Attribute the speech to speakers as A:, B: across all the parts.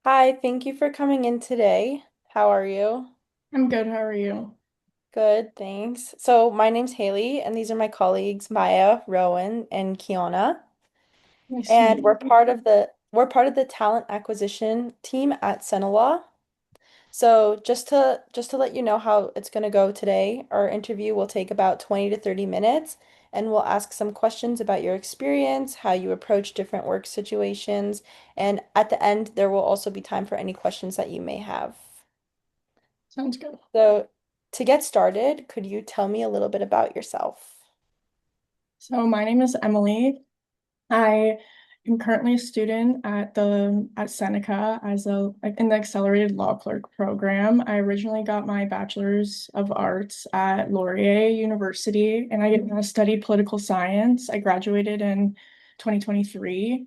A: Hi, thank you for coming in today. How are you?
B: I'm good. How are you?
A: Good, thanks. So, my name's Haley, and these are my colleagues Maya, Rowan, and Kiana.
B: Nice to
A: And
B: meet you.
A: we're part of the talent acquisition team at SeneLaw. So, just to let you know how it's going to go today, our interview will take about 20 to 30 minutes, and we'll ask some questions about your experience, how you approach different work situations, and at the end, there will also be time for any questions that you may have.
B: Sounds good.
A: So, to get started, could you tell me a little bit about yourself?
B: So my name is Emily. I am currently a student at Seneca as a in the accelerated law clerk program. I originally got my bachelor's of arts at Laurier University, and I studied political science. I graduated in 2023.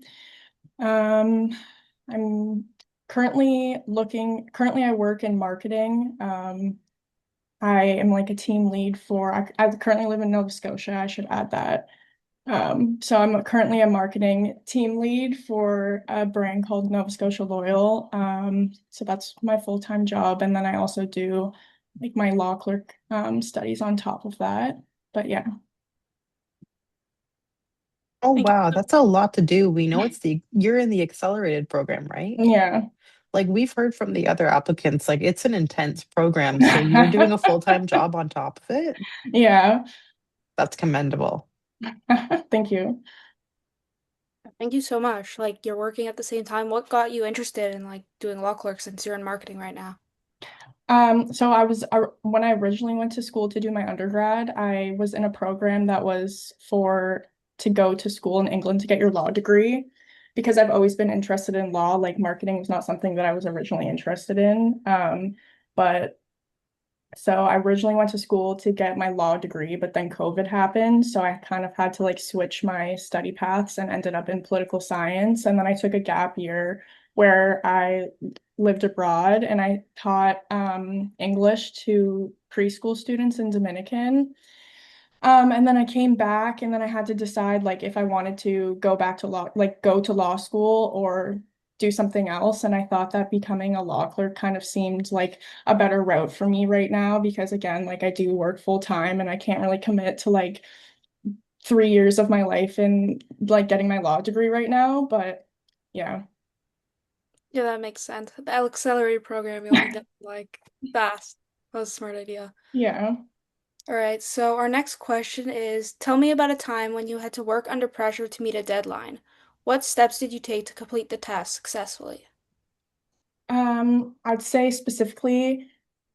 B: Um, I'm currently I work in marketing. I am like a team lead I currently live in Nova Scotia. I should add that. So I'm currently a marketing team lead for a brand called Nova Scotia Loyal. So that's my full-time job. And then I also do like my law clerk studies on top of that. But yeah.
C: Oh
A: Thank
C: wow,
A: you.
C: that's a lot to do. We know you're in the accelerated program, right?
B: Yeah.
C: Like we've heard from the other applicants, like it's an intense program. So you're doing a full-time job on top of it.
B: Yeah.
C: That's commendable.
B: Thank you.
D: Thank you so much. Like you're working at the same time. What got you interested in like doing law clerk since you're in marketing right now?
B: So when I originally went to school to do my undergrad, I was in a program that was for to go to school in England to get your law degree because I've always been interested in law. Like marketing was not something that I was originally interested in. But so I originally went to school to get my law degree, but then COVID happened, so I kind of had to like switch my study paths and ended up in political science. And then I took a gap year where I lived abroad and I taught English to preschool students in Dominican. And then I came back and then I had to decide like if I wanted to go back to law, like go to law school or do something else. And I thought that becoming a law clerk kind of seemed like a better route for me right now because again, like I do work full time and I can't really commit to like 3 years of my life in like getting my law degree right now. But yeah.
D: Yeah, that makes sense. The accelerated program you'll need to like fast. That was a smart idea.
B: Yeah.
D: All right, so our next question is tell me about a time when you had to work under pressure to meet a deadline. What steps did you take to complete the task successfully?
B: I'd say specifically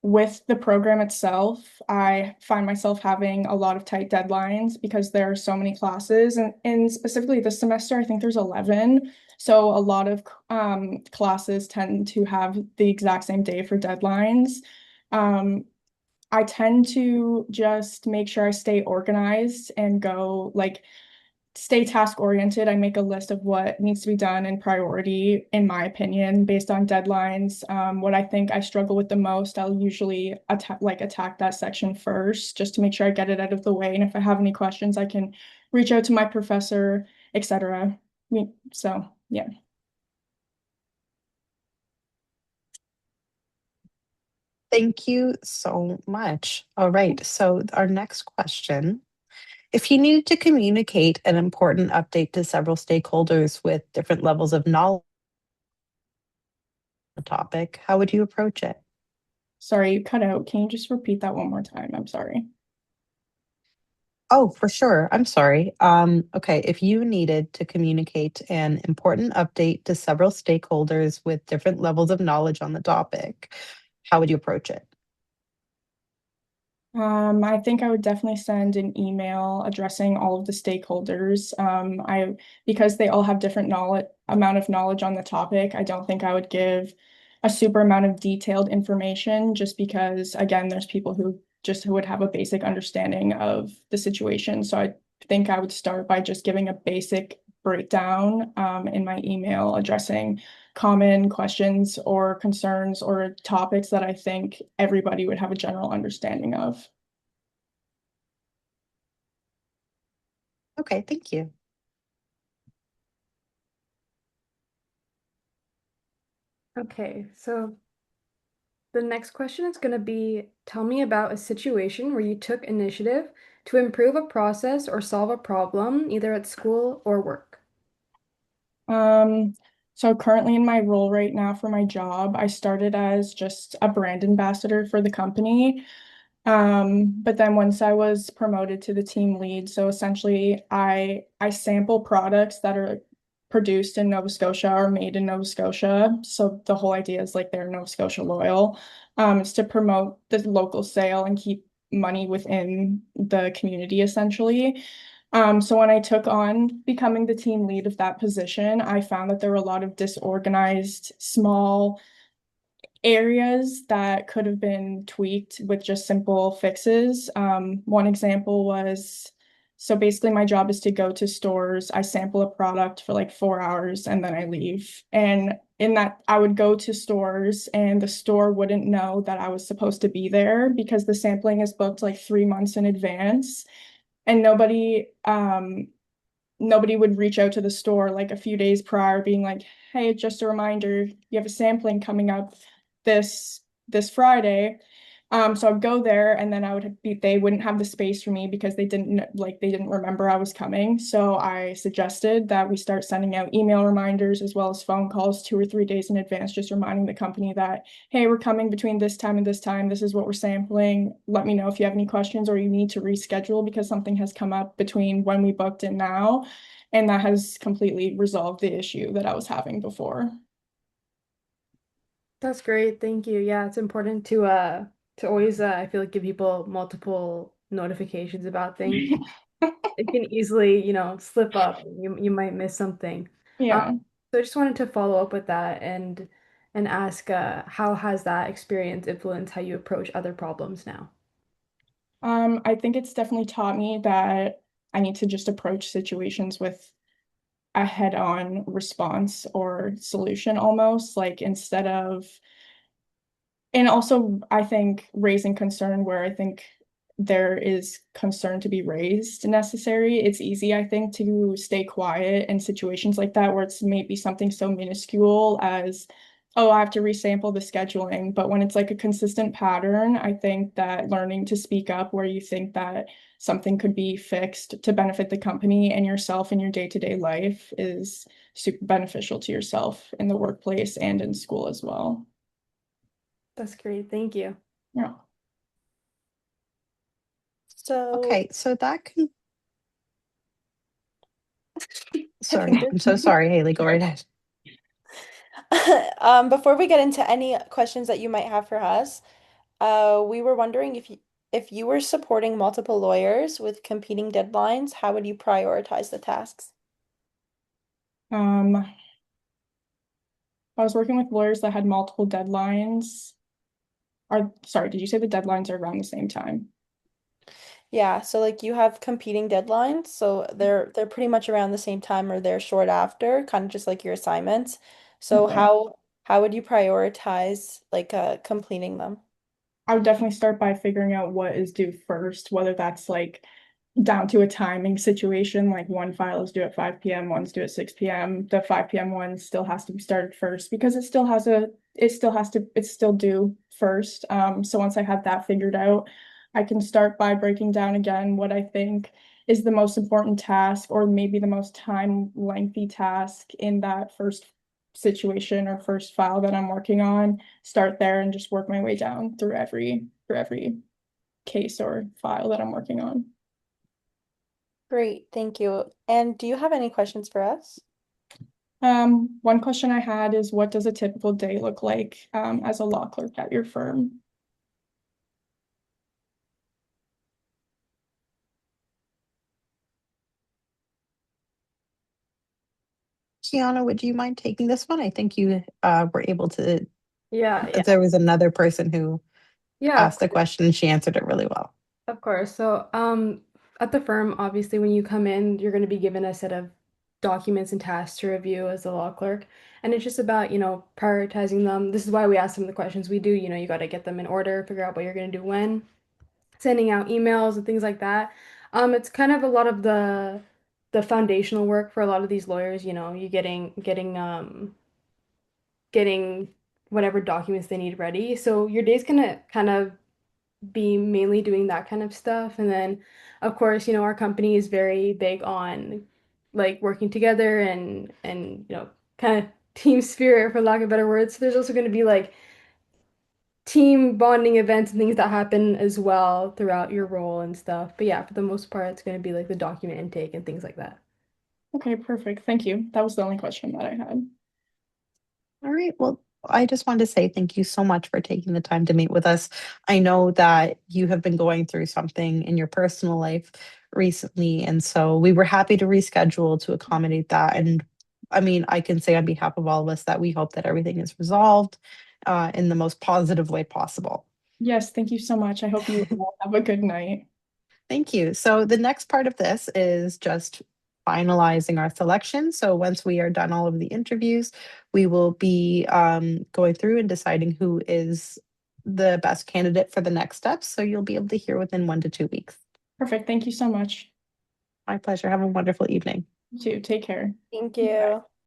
B: with the program itself, I find myself having a lot of tight deadlines because there are so many classes, and specifically this semester, I think there's 11. So a lot of classes tend to have the exact same day for deadlines. Um, I tend to just make sure I stay organized and go like stay task oriented. I make a list of what needs to be done in priority, in my opinion, based on deadlines. What I think I struggle with the most, I'll usually attack that section first, just to make sure I get it out of the way. And if I have any questions, I can reach out to my professor, etc. So yeah.
C: Thank you so much. All right. So our next question. If you needed to communicate an important update to several stakeholders with different levels of knowledge on the topic, how would you approach it?
B: Sorry, you cut out. Can you just repeat that one more time? I'm sorry.
C: Oh, for sure. I'm sorry. Okay, if you needed to communicate an important update to several stakeholders with different levels of knowledge on the topic, how would you approach it?
B: I think I would definitely send an email addressing all of the stakeholders. Because they all have different knowledge amount of knowledge on the topic, I don't think I would give a super amount of detailed information just because again, there's people who would have a basic understanding of the situation. So I think I would start by just giving a basic breakdown in my email addressing common questions or concerns or topics that I think everybody would have a general understanding of.
C: Okay, thank you.
E: Okay, so the next question is going to be tell me about a situation where you took initiative to improve a process or solve a problem, either at school or work.
B: Um, so currently in my role right now for my job, I started as just a brand ambassador for the company. But then once I was promoted to the team lead, so essentially I sample products that are produced in Nova Scotia or made in Nova Scotia. So the whole idea is like they're Nova Scotia loyal. It's to promote the local sale and keep money within the community essentially. So when I took on becoming the team lead of that position, I found that there were a lot of disorganized, small areas that could have been tweaked with just simple fixes. One example was so basically, my job is to go to stores. I sample a product for like 4 hours and then I leave. And in that, I would go to stores and the store wouldn't know that I was supposed to be there because the sampling is booked like 3 months in advance. And nobody would reach out to the store like a few days prior being like, hey, just a reminder, you have a sampling coming up this Friday. So I'd go there and then they wouldn't have the space for me because they didn't remember I was coming. So I suggested that we start sending out email reminders as well as phone calls 2 or 3 days in advance, just reminding the company that, hey, we're coming between this time and this time. This is what we're sampling. Let me know if you have any questions or you need to reschedule because something has come up between when we booked and now. And that has completely resolved the issue that I was having before.
E: That's great. Thank you. Yeah, it's important to always I feel like give people multiple notifications about things. It can easily, slip up. You might miss something. Um,
B: Yeah.
E: so I just wanted to follow up with that and ask how has that experience influenced how you approach other problems now?
B: I think it's definitely taught me that I need to just approach situations with a head-on response or solution almost, like instead of and also, I think raising concern where I think there is concern to be raised necessary. It's easy, I think, to stay quiet in situations like that where it's maybe something so minuscule as, oh, I have to resample the scheduling. But when it's like a consistent pattern, I think that learning to speak up where you think that something could be fixed to benefit the company and yourself in your day-to-day life is super beneficial to yourself in the workplace and in school as well.
E: That's great. Thank you.
B: Yeah.
A: So,
C: Okay, so that can,
A: okay,
C: sorry, I'm so sorry, Haley, go right ahead.
A: before we get into any questions that you might have for us, we were wondering if you were supporting multiple lawyers with competing deadlines, how would you prioritize the tasks?
B: Um, I was working with lawyers that had multiple deadlines. Sorry, did you say the deadlines are around the same time?
A: Yeah, so like you have competing deadlines, so they're pretty much around the same time or they're short after, kind of just like your assignments. So
B: Okay.
A: how would you prioritize like completing them?
B: I would definitely start by figuring out what is due first, whether that's like down to a timing situation, like one file is due at 5 p.m., one's due at 6 p.m. The 5 p.m. one still has to be started first because it's still due first. So once I have that figured out, I can start by breaking down again what I think is the most important task or maybe the most time lengthy task in that first situation or first file that I'm working on, start there and just work my way down through every case or file that I'm working on.
A: Great, thank you. And do you have any questions for us?
B: One question I had is what does a typical day look like as a law clerk at your firm?
C: Kiana, would you mind taking this one? I think you were able to,
E: Yeah, yeah.
C: there was another person who
E: Yeah,
C: asked the question and she answered it really well.
E: of course. So, at the firm, obviously, when you come in, you're going to be given a set of documents and tasks to review as a law clerk. And it's just about, prioritizing them. This is why we ask them the questions we do. You got to get them in order, figure out what you're going to do when, sending out emails and things like that. It's kind of a lot of the foundational work for a lot of these lawyers, you getting whatever documents they need ready. So your day's gonna kind of be mainly doing that kind of stuff. And then, of course, our company is very big on like working together and kind of team spirit, for lack of better words. So there's also going to be like team bonding events and things that happen as well throughout your role and stuff. But yeah, for the most part, it's going to be like the document intake and things like that.
B: Okay, perfect. Thank you. That was the only question that I had.
C: All right. Well, I just wanted to say thank you so much for taking the time to meet with us. I know that you have been going through something in your personal life recently, and so we were happy to reschedule to accommodate that. And I mean, I can say on behalf of all of us that we hope that everything is resolved in the most positive way possible.
B: Yes, thank you so much. I hope you all have a good night.
C: Thank you. So the next part of this is just finalizing our selection. So once we are done all of the interviews, we will be going through and deciding who is the best candidate for the next steps. So you'll be able to hear within 1 to 2 weeks.
B: Perfect. Thank you so much.
C: My pleasure. Have a wonderful evening.
B: You too. Take care.
A: Thank
B: Bye.
A: you.